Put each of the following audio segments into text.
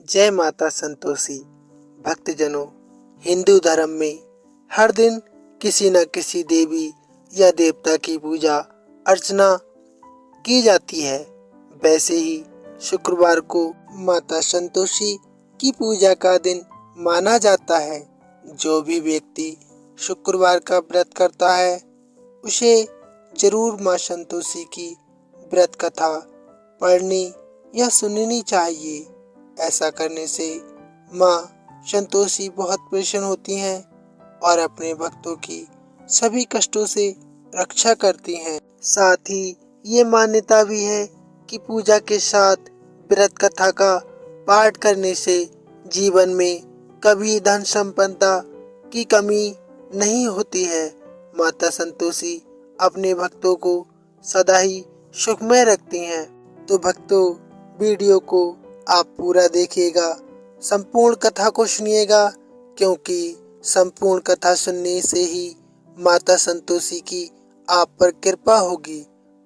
जय माता संतोषी। भक्तजनों, हिंदू धर्म में हर दिन किसी न किसी देवी या देवता की पूजा अर्चना की जाती है। वैसे ही शुक्रवार को माता संतोषी की पूजा का दिन माना जाता है। जो भी व्यक्ति शुक्रवार का व्रत करता है उसे जरूर माँ संतोषी की व्रत कथा पढ़नी या सुननी चाहिए। ऐसा करने से माँ संतोषी बहुत प्रसन्न होती हैं और अपने भक्तों की सभी कष्टों से रक्षा करती हैं। साथ ही ये मान्यता भी है कि पूजा के साथ व्रत कथा का पाठ करने से जीवन में कभी धन संपदा की कमी नहीं होती है। माता संतोषी अपने भक्तों को सदा ही सुखमय रखती हैं। तो भक्तों, वीडियो को आप पूरा देखिएगा, संपूर्ण कथा को सुनिएगा, क्योंकि संपूर्ण कथा सुनने से ही माता संतोषी की आप पर कृपा होगी।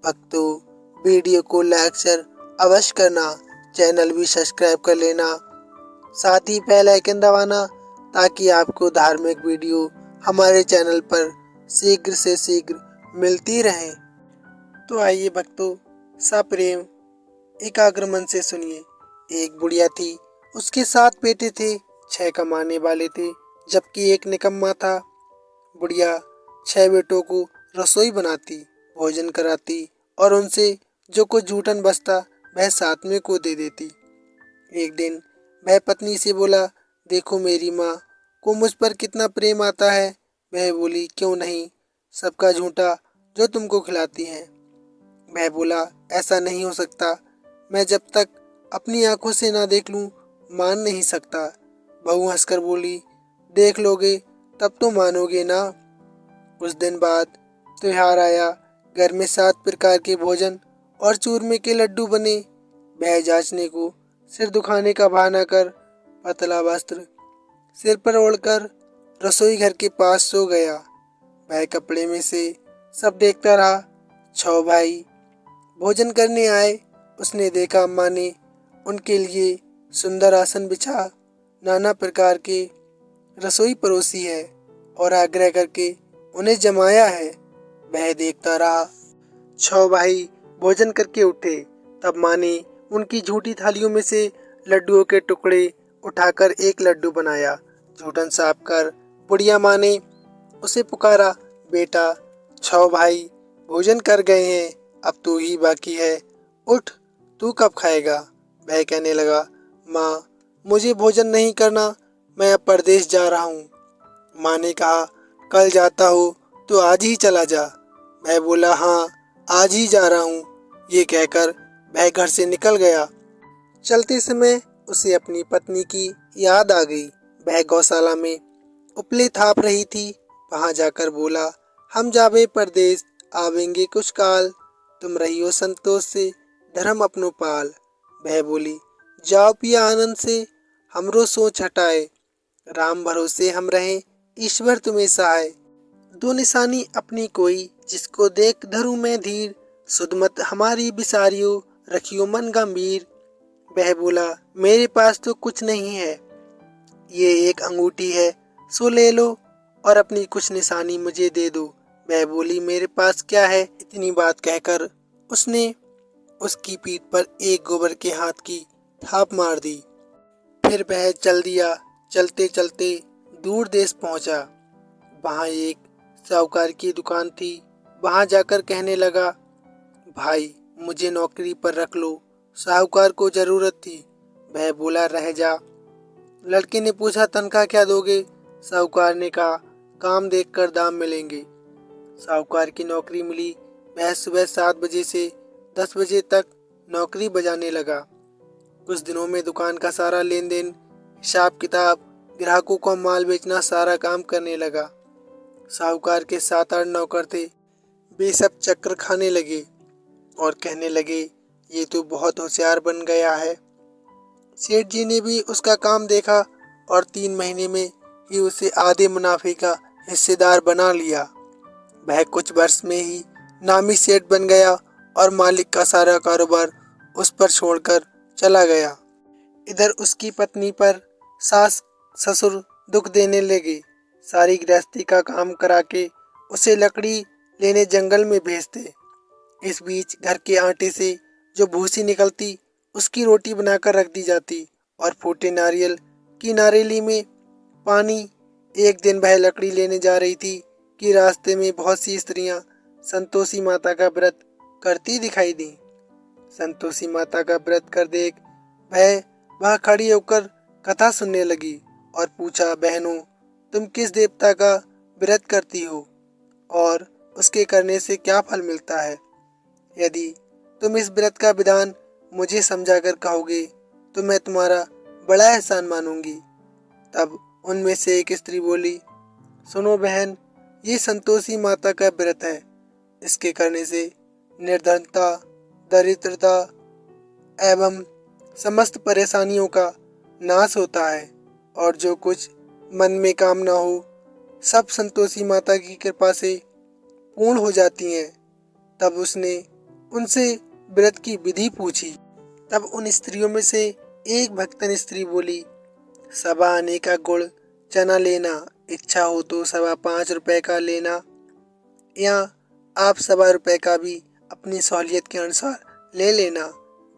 भक्तों, वीडियो को लाइक शेयर अवश्य करना, चैनल भी सब्सक्राइब कर लेना, साथ ही बेल आइकन दबाना ताकि आपको धार्मिक वीडियो हमारे चैनल पर शीघ्र से शीघ्र मिलती रहे। तो आइए भक्तों, सप्रेम एकाग्र मन से सुनिए। एक बुढ़िया थी, उसके 7 बेटे थे, 6 कमाने वाले थे जबकि एक निकम्मा था। बुढ़िया 6 बेटों को रसोई बनाती, भोजन कराती और उनसे जो कुछ जूठन बचता वह 7वें को दे देती। एक दिन वह पत्नी से बोला, देखो मेरी माँ को मुझ पर कितना प्रेम आता है। वह बोली, क्यों नहीं, सबका झूठा जो तुमको खिलाती हैं। वह बोला, ऐसा नहीं हो सकता, मैं जब तक अपनी आंखों से ना देख लूं मान नहीं सकता। बहू हंसकर बोली, देख लोगे तब तो मानोगे ना। कुछ दिन बाद त्योहार आया। घर में 7 प्रकार के भोजन और चूरमे के लड्डू बने। वह जांचने को सिर दुखाने का बहाना कर पतला वस्त्र सिर पर ओढ़कर रसोई घर के पास सो गया। वह कपड़े में से सब देखता रहा। 6 भाई भोजन करने आए। उसने देखा अम्मा ने उनके लिए सुंदर आसन बिछा नाना प्रकार के रसोई परोसी है और आग्रह करके उन्हें जमाया है। वह देखता रहा। 6 भाई भोजन करके उठे, तब माँ ने उनकी झूठी थालियों में से लड्डुओं के टुकड़े उठाकर एक लड्डू बनाया। झूठन साफ कर बुढ़िया माँ ने उसे पुकारा, बेटा 6 भाई भोजन कर गए हैं, अब तू ही बाकी है, उठ, तू कब खाएगा। वह कहने लगा, माँ मुझे भोजन नहीं करना, मैं अब परदेश जा रहा हूँ। माँ ने कहा, कल जाता हो तो आज ही चला जा। वह बोला, हाँ आज ही जा रहा हूँ। ये कहकर वह घर से निकल गया। चलते समय उसे अपनी पत्नी की याद आ गई। वह गौशाला में उपले थाप रही थी। वहां जाकर बोला, हम जावे परदेश, आवेंगे कुछ काल, तुम रहियो संतोष से, धर्म अपनो पाल। वह बोली, जाओ पिया आनंद से, हमरो सोच हटाए, राम भरोसे हम रहें, ईश्वर तुम्हें सहाय। दो निशानी अपनी कोई, जिसको देख धरूं मैं धीर, सुध मत हमारी बिसारियो, रखियो मन गंभीर। वह बोला, मेरे पास तो कुछ नहीं है, ये एक अंगूठी है, सो ले लो और अपनी कुछ निशानी मुझे दे दो। वह बोली, मेरे पास क्या है। इतनी बात कहकर उसने उसकी पीठ पर एक गोबर के हाथ की थाप मार दी। फिर वह चल दिया। चलते चलते दूर देश पहुंचा। वहां एक साहूकार की दुकान थी। वहां जाकर कहने लगा, भाई मुझे नौकरी पर रख लो, साहूकार को जरूरत थी। वह बोला, रह जा। लड़के ने पूछा, तनख्वाह क्या दोगे। साहूकार ने कहा, काम देखकर दाम मिलेंगे। साहूकार की नौकरी मिली। वह सुबह 7 बजे से 10 बजे तक नौकरी बजाने लगा। कुछ दिनों में दुकान का सारा लेन देन, हिसाब किताब, ग्राहकों को माल बेचना, सारा काम करने लगा। साहूकार के 7-8 नौकर थे। वे सब चक्कर खाने लगे और कहने लगे, ये तो बहुत होशियार बन गया है। सेठ जी ने भी उसका काम देखा और 3 महीने में ही उसे आधे मुनाफे का हिस्सेदार बना लिया। वह कुछ वर्ष में ही नामी सेठ बन गया और मालिक का सारा कारोबार उस पर छोड़कर चला गया। इधर उसकी पत्नी पर सास ससुर दुख देने लगे। सारी गृहस्थी का काम करा के उसे लकड़ी लेने जंगल में भेजते। इस बीच घर के आटे से जो भूसी निकलती उसकी रोटी बनाकर रख दी जाती और फूटे नारियल की नारेली में पानी। एक दिन वह लकड़ी लेने जा रही थी कि रास्ते में बहुत सी स्त्रियां संतोषी माता का व्रत करती दिखाई दी। संतोषी माता का व्रत कर देख वह वहां खड़ी होकर कथा सुनने लगी और पूछा, बहनों, तुम किस देवता का व्रत करती हो और उसके करने से क्या फल मिलता है? यदि तुम इस व्रत का विधान मुझे समझाकर कहोगे तो मैं तुम्हारा बड़ा एहसान मानूंगी। तब उनमें से एक स्त्री बोली, सुनो बहन, ये संतोषी माता का व्रत है। इसके करने से निर्धनता, दरिद्रता एवं समस्त परेशानियों का नाश होता है और जो कुछ मन में कामना हो सब संतोषी माता की कृपा से पूर्ण हो जाती हैं। तब उसने उनसे व्रत की विधि पूछी। तब उन स्त्रियों में से एक भक्तन स्त्री बोली, सवा आने का गुड़ चना लेना, इच्छा हो तो 5.25 रुपए का लेना, या आप 1.25 रुपए का भी अपनी सहूलियत के अनुसार ले लेना।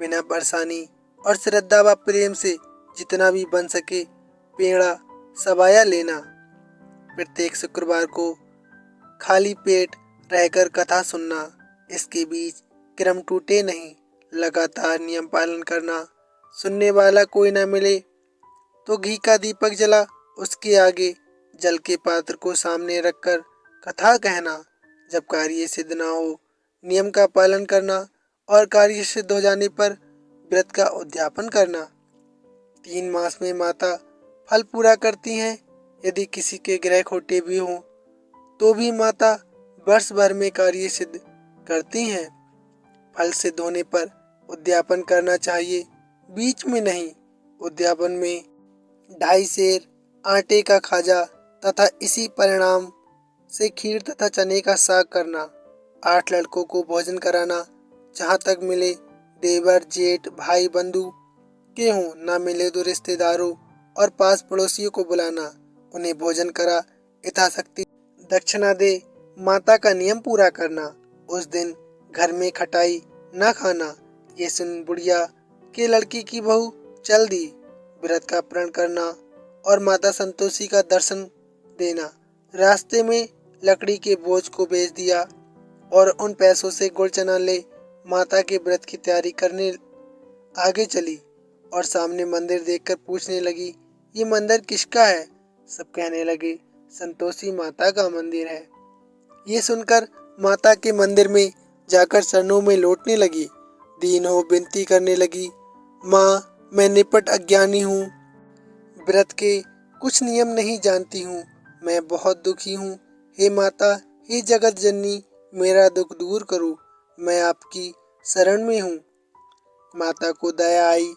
बिना परेशानी और श्रद्धा व प्रेम से जितना भी बन सके पेड़ा सवाया लेना। प्रत्येक शुक्रवार को खाली पेट रहकर कथा सुनना। इसके बीच क्रम टूटे नहीं, लगातार नियम पालन करना। सुनने वाला कोई न मिले तो घी का दीपक जला उसके आगे जल के पात्र को सामने रखकर कथा कहना। जब कार्य सिद्ध न हो नियम का पालन करना और कार्य सिद्ध हो जाने पर व्रत का उद्यापन करना। 3 मास में माता फल पूरा करती हैं। यदि किसी के ग्रह खोटे भी हों तो भी माता वर्ष भर में कार्य सिद्ध करती हैं। फल सिद्ध होने पर उद्यापन करना चाहिए, बीच में नहीं। उद्यापन में 2.5 सेर आटे का खाजा तथा इसी परिणाम से खीर तथा चने का साग करना। 8 लड़कों को भोजन कराना, जहाँ तक मिले देवर जेठ भाई बंधु के हों, ना मिले तो रिश्तेदारों और पास पड़ोसियों को बुलाना, उन्हें भोजन करा यथाशक्ति दक्षिणा दे माता का नियम पूरा करना। उस दिन घर में खटाई न खाना। ये सुन बुढ़िया के लड़की की बहू चल दी। व्रत का प्रण करना और माता संतोषी का दर्शन देना। रास्ते में लकड़ी के बोझ को बेच दिया और उन पैसों से गुड़ चना ले माता के व्रत की तैयारी करने आगे चली और सामने मंदिर देखकर पूछने लगी, ये मंदिर किसका है? सब कहने लगे, संतोषी माता का मंदिर है। ये सुनकर माता के मंदिर में जाकर चरणों में लौटने लगी। दीन हो विनती करने लगी, माँ, मैं निपट अज्ञानी हूँ, व्रत के कुछ नियम नहीं जानती हूँ, मैं बहुत दुखी हूँ। हे माता, हे जगत जननी, मेरा दुख दूर करो, मैं आपकी शरण में हूँ। माता को दया आई।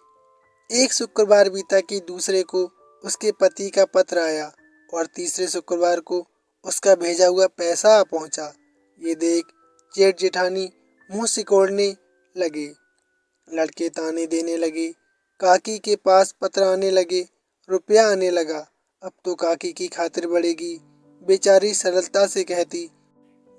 एक शुक्रवार बीता कि दूसरे को उसके पति का पत्र आया और तीसरे शुक्रवार को उसका भेजा हुआ पैसा आ पहुंचा। ये देख जेठ जेठानी मुंह सिकोड़ने लगे। लड़के ताने देने लगे। काकी के पास पत्र आने लगे, रुपया आने लगा। अब तो काकी की खातिर बढ़ेगी। बेचारी सरलता से कहती,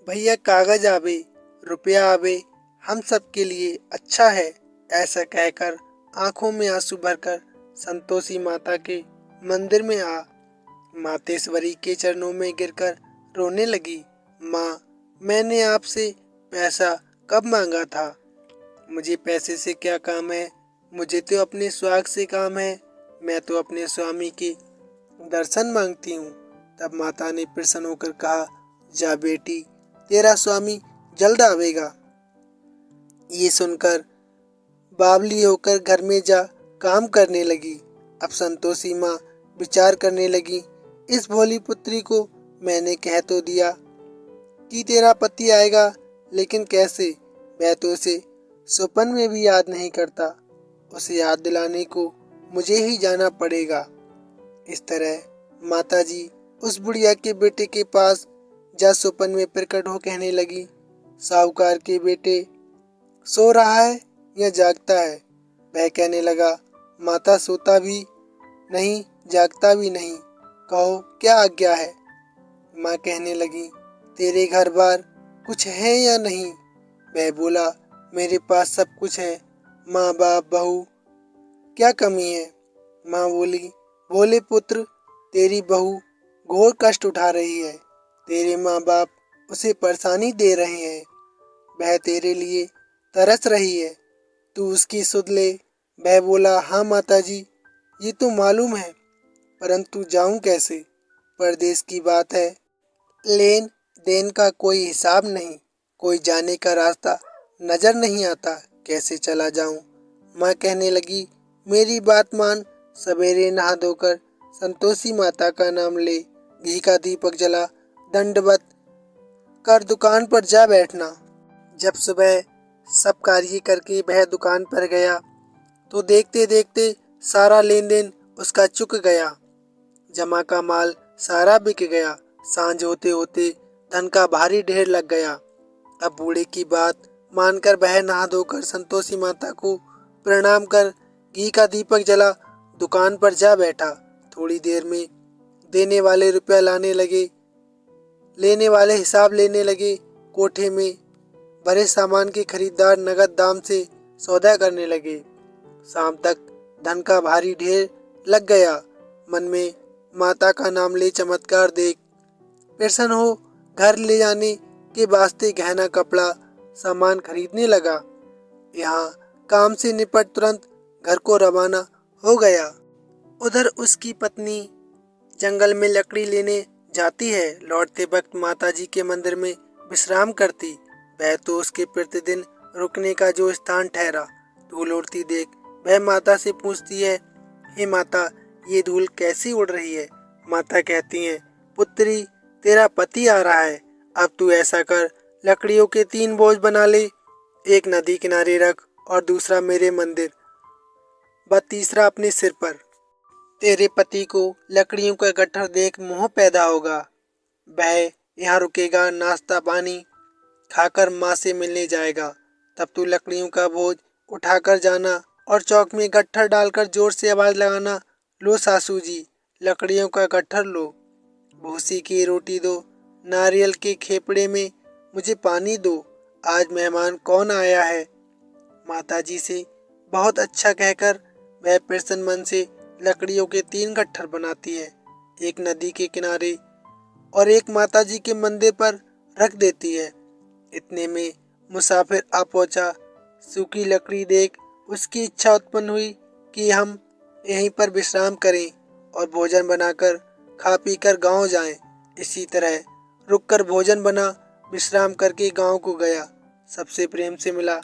भैया कागज आवे, रुपया आवे, हम सब के लिए अच्छा है। ऐसा कहकर आंखों में आंसू भरकर संतोषी माता के मंदिर में आ मातेश्वरी के चरणों में गिरकर रोने लगी। माँ, मैंने आपसे पैसा कब मांगा था? मुझे पैसे से क्या काम है? मुझे तो अपने सुहाग से काम है। मैं तो अपने स्वामी के दर्शन मांगती हूँ। तब माता ने प्रसन्न होकर कहा, जा बेटी, तेरा स्वामी जल्द आवेगा। ये सुनकर बावली होकर घर में जा काम करने लगी। अब संतोषी माँ विचार करने लगी, इस भोली पुत्री को मैंने कह तो दिया कि तेरा पति आएगा, लेकिन कैसे? वह तो उसे स्वप्न में भी याद नहीं करता। उसे याद दिलाने को मुझे ही जाना पड़ेगा। इस तरह माताजी उस बुढ़िया के बेटे के पास जा स्वप्न में प्रकट हो कहने लगी, साहूकार के बेटे सो रहा है या जागता है? वह कहने लगा, माता सोता भी नहीं, जागता भी नहीं, कहो क्या आज्ञा है। माँ कहने लगी, तेरे घर बार कुछ है या नहीं। वह बोला, मेरे पास सब कुछ है, माँ बाप बहू, क्या कमी है। माँ बोली, बोले पुत्र, तेरी बहू घोर कष्ट उठा रही है, तेरे माँ बाप उसे परेशानी दे रहे हैं, वह तेरे लिए तरस रही है, तू उसकी सुध ले। वह बोला, हाँ माताजी, ये तो मालूम है, परंतु जाऊं कैसे, परदेश की बात है, लेन देन का कोई हिसाब नहीं, कोई जाने का रास्ता नजर नहीं आता, कैसे चला जाऊं। माँ कहने लगी, मेरी बात मान, सवेरे नहा धोकर संतोषी माता का नाम ले, घी का दीपक जला, दंडवत कर दुकान पर जा बैठना। जब सुबह सब कार्य करके वह दुकान पर गया तो देखते देखते सारा लेन देन उसका चुक गया, जमा का माल सारा बिक गया। सांझ होते होते धन का भारी ढेर लग गया। अब बूढ़े की बात मानकर वह नहा धोकर संतोषी माता को प्रणाम कर घी का दीपक जला दुकान पर जा बैठा। थोड़ी देर में देने वाले रुपया लाने लगे, लेने वाले हिसाब लेने लगे। कोठे में भरे सामान के खरीदार नगद दाम से सौदा करने लगे। शाम तक धन का भारी ढेर लग गया। मन में माता का नाम ले चमत्कार देख प्रसन्न हो घर ले जाने के वास्ते गहना कपड़ा सामान खरीदने लगा। यहाँ काम से निपट तुरंत घर को रवाना हो गया। उधर उसकी पत्नी जंगल में लकड़ी लेने जाती है। लौटते वक्त माताजी के मंदिर में विश्राम करती। वह तो उसके प्रतिदिन रुकने का जो स्थान ठहरा। धूल उड़ती देख वह माता से पूछती है, हे माता, ये धूल कैसी उड़ रही है। माता कहती हैं, पुत्री, तेरा पति आ रहा है, अब तू ऐसा कर, लकड़ियों के 3 बोझ बना ले, एक नदी किनारे रख और दूसरा मेरे मंदिर व तीसरा अपने सिर पर। तेरे पति को लकड़ियों का गट्ठर देख मोह पैदा होगा, वह यहाँ रुकेगा, नाश्ता पानी खाकर माँ से मिलने जाएगा। तब तू लकड़ियों का बोझ उठाकर जाना और चौक में गट्ठर डालकर जोर से आवाज लगाना, लो सासू जी, लकड़ियों का गट्ठर लो, भूसी की रोटी दो, नारियल के खेपड़े में मुझे पानी दो, आज मेहमान कौन आया है। माताजी से बहुत अच्छा कहकर वह प्रसन्न मन से लकड़ियों के 3 गट्ठर बनाती है, एक नदी के किनारे और एक माताजी के मंदिर पर रख देती है। इतने में मुसाफिर आ पहुंचा। सूखी लकड़ी देख उसकी इच्छा उत्पन्न हुई कि हम यहीं पर विश्राम करें और भोजन बनाकर खा पी कर गाँव जाएं। इसी तरह रुककर भोजन बना, विश्राम करके गांव को गया, सबसे प्रेम से मिला।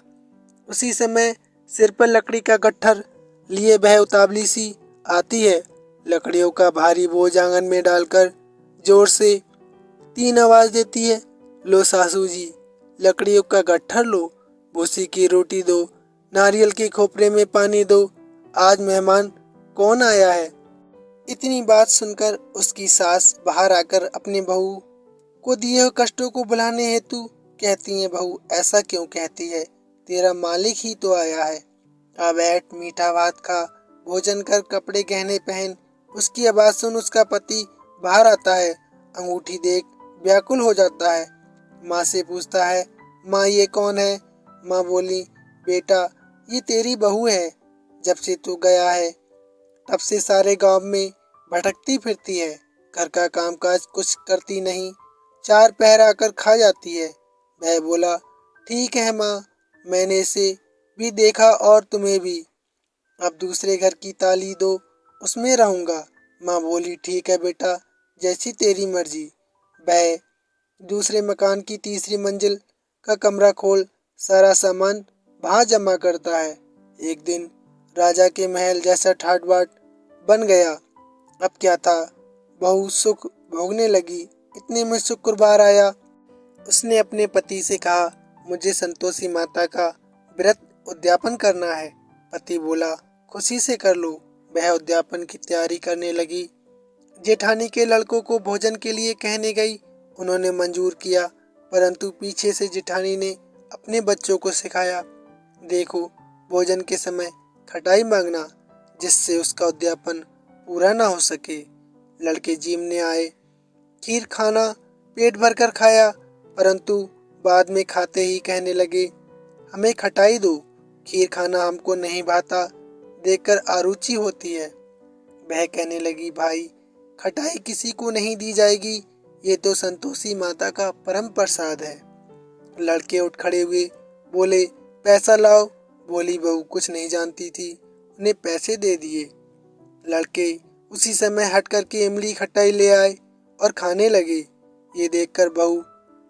उसी समय सिर पर लकड़ी का गट्ठर लिए वह उतावली सी आती है। लकड़ियों का भारी बोझ आंगन में डालकर जोर से 3 आवाज देती है, लो सासू जी, लकड़ियों का गट्ठर लो, भूसी की रोटी दो, नारियल के खोपरे में पानी दो, आज मेहमान कौन आया है। इतनी बात सुनकर उसकी सास बाहर आकर अपने बहू को दिए हुए कष्टों को भुलाने हेतु कहती हैं, बहू ऐसा क्यों कहती है, तेरा मालिक ही तो आया है, आ बैठ, मीठा भात खा, भोजन कर, कपड़े गहने पहन। उसकी आवाज सुन उसका पति बाहर आता है, अंगूठी देख व्याकुल हो जाता है। माँ से पूछता है, माँ ये कौन है। माँ बोली, बेटा ये तेरी बहू है, जब से तू गया है तब से सारे गांव में भटकती फिरती है, घर का कामकाज कुछ करती नहीं, 4 पहर आकर खा जाती है। वह बोला, ठीक है माँ, मैंने इसे भी देखा और तुम्हें भी, अब दूसरे घर की ताली दो, उसमें रहूंगा। माँ बोली, ठीक है बेटा, जैसी तेरी मर्जी। वह दूसरे मकान की तीसरी मंजिल का कमरा खोल सारा सामान वहां जमा करता है। एक दिन राजा के महल जैसा ठाट बाट बन गया। अब क्या था, बहू सुख भोगने लगी। इतने में शुक्रवार आया। उसने अपने पति से कहा, मुझे संतोषी माता का व्रत उद्यापन करना है। पति बोला, खुशी से कर लो। वह उद्यापन की तैयारी करने लगी। जेठानी के लड़कों को भोजन के लिए कहने गई, उन्होंने मंजूर किया, परंतु पीछे से जेठानी ने अपने बच्चों को सिखाया, देखो भोजन के समय खटाई मांगना, जिससे उसका उद्यापन पूरा ना हो सके। लड़के जीमने आए, खीर खाना पेट भर कर खाया, परंतु बाद में खाते ही कहने लगे, हमें खटाई दो, खीर खाना हमको नहीं भाता, देखकर आरुचि होती है। वह कहने लगी, भाई खटाई किसी को नहीं दी जाएगी, ये तो संतोषी माता का परम प्रसाद है। लड़के उठ खड़े हुए, बोले, पैसा लाओ। बोली बहू कुछ नहीं जानती थी, उन्हें पैसे दे दिए। लड़के उसी समय हट करके इमली खटाई ले आए और खाने लगे। ये देखकर बहू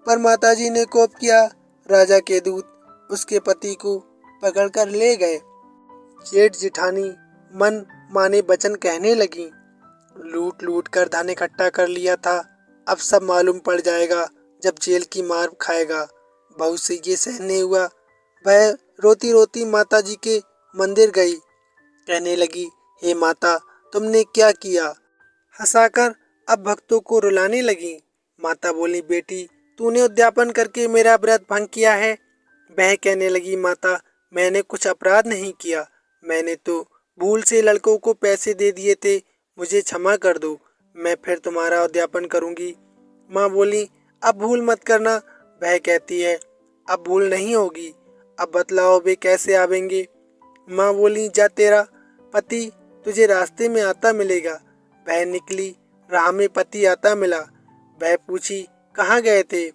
पर माताजी ने कोप किया। राजा के दूत उसके पति को पकड़कर ले गए। जेठ जिठानी मन माने वचन कहने लगी, लूट लूट कर धन इकट्ठा कर लिया था, अब सब मालूम पड़ जाएगा जब जेल की मार खाएगा। बहू से ये सहन नहीं हुआ, वह रोती रोती माता जी के मंदिर गई। कहने लगी, हे माता, तुमने क्या किया? हंसाकर अब भक्तों को रुलाने लगी। माता बोली, बेटी तूने उद्यापन करके मेरा व्रत भंग किया है। वह कहने लगी, माता मैंने कुछ अपराध नहीं किया, मैंने तो भूल से लड़कों को पैसे दे दिए थे, मुझे क्षमा कर दो, मैं फिर तुम्हारा उद्यापन करूंगी। माँ बोली, अब भूल मत करना। वह कहती है, अब भूल नहीं होगी, अब बतलाओ वे कैसे आवेंगे। माँ बोली, जा तेरा पति तुझे रास्ते में आता मिलेगा। वह निकली, राह में पति आता मिला। वह पूछी, कहाँ गए थे?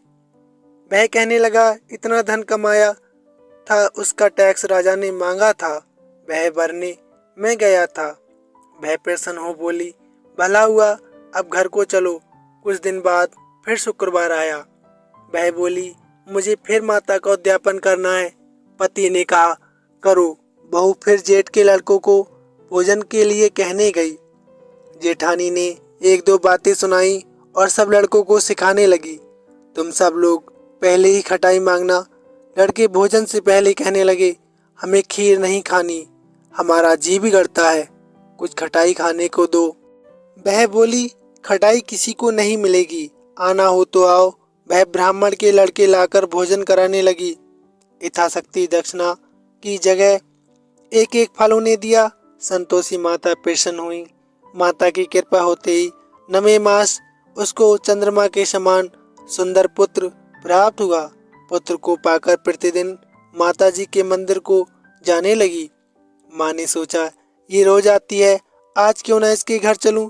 वह कहने लगा, इतना धन कमाया था, उसका टैक्स राजा ने मांगा था, वह भरने मैं गया था। वह प्रसन्न हो बोली, भला हुआ, अब घर को चलो। कुछ दिन बाद फिर शुक्रवार आया। वह बोली, मुझे फिर माता का उद्यापन करना है। पति ने कहा, करो। बहू फिर जेठ के लड़कों को भोजन के लिए कहने गई। जेठानी ने एक दो बातें सुनाई और सब लड़कों को सिखाने लगी, तुम सब लोग पहले ही खटाई मांगना। लड़के भोजन से पहले कहने लगे, हमें खीर नहीं खानी, हमारा जी बिगड़ता है, कुछ खटाई खाने को दो। वह बोली, खटाई किसी को नहीं मिलेगी, आना हो तो आओ। वह ब्राह्मण के लड़के लाकर भोजन कराने लगी। यथाशक्ति दक्षिणा की जगह एक एक फल उन्हें दिया। संतोषी माता प्रसन्न हुई। माता की कृपा होते ही नवे मास उसको चंद्रमा के समान सुंदर पुत्र प्राप्त हुआ। पुत्र को पाकर प्रतिदिन माता जी के मंदिर को जाने लगी। माँ ने सोचा, ये रोज आती है, आज क्यों ना इसके घर चलूं।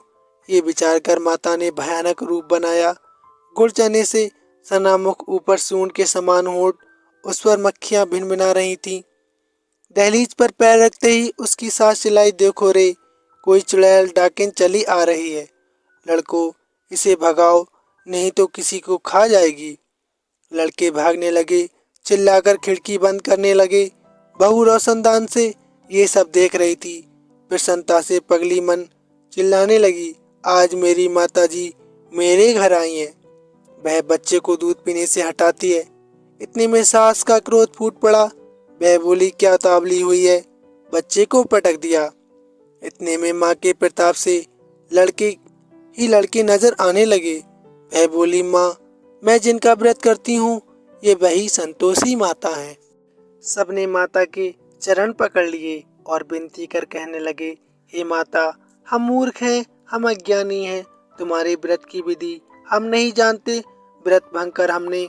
ये विचार कर माता ने भयानक रूप बनाया। गुड़ चने से सनामुख, ऊपर सूंड के समान होठ, उस पर मक्खियां भिनभिना रही थीं। दहलीज पर पैर रखते ही उसकी सांस चिल्लाई, देखो रे, कोई चुड़ैल डाकिन चली आ रही है, लड़को इसे भगाओ, नहीं तो किसी को खा जाएगी। लड़के भागने लगे, चिल्लाकर खिड़की बंद करने लगे। बहू रोशनदान से ये सब देख रही थी। प्रसन्नता से पगली मन चिल्लाने लगी, आज मेरी माताजी मेरे घर आई हैं। वह बच्चे को दूध पीने से हटाती है। इतने में सास का क्रोध फूट पड़ा। वह बोली, क्या तावली हुई है, बच्चे को पटक दिया। इतने में माँ के प्रताप से लड़के नजर आने लगे। वह बोली, माँ मैं जिनका व्रत करती हूँ ये वही संतोषी माता है। सबने माता के चरण पकड़ लिए और विनती कर कहने लगे, हे माता, हम मूर्ख हैं, हम अज्ञानी हैं, तुम्हारे व्रत की विधि हम नहीं जानते। व्रत भंग कर हमने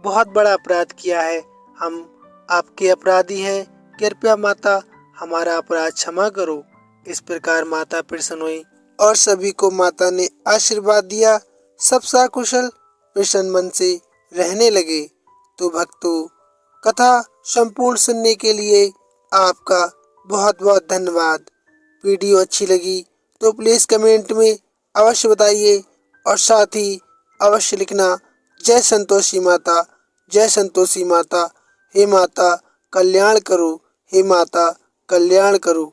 बहुत बड़ा अपराध किया है, हम आपके अपराधी हैं, कृपया माता हमारा अपराध क्षमा करो। इस प्रकार माता प्रसन्न हुई और सभी को माता ने आशीर्वाद दिया। सब सकुशल प्रसन्न मन से रहने लगे। तो भक्तों, कथा संपूर्ण सुनने के लिए आपका बहुत बहुत धन्यवाद। वीडियो अच्छी लगी तो प्लीज़ कमेंट में अवश्य बताइए और साथ ही अवश्य लिखना, जय संतोषी माता, जय संतोषी माता, हे माता कल्याण करो, हे माता कल्याण करो।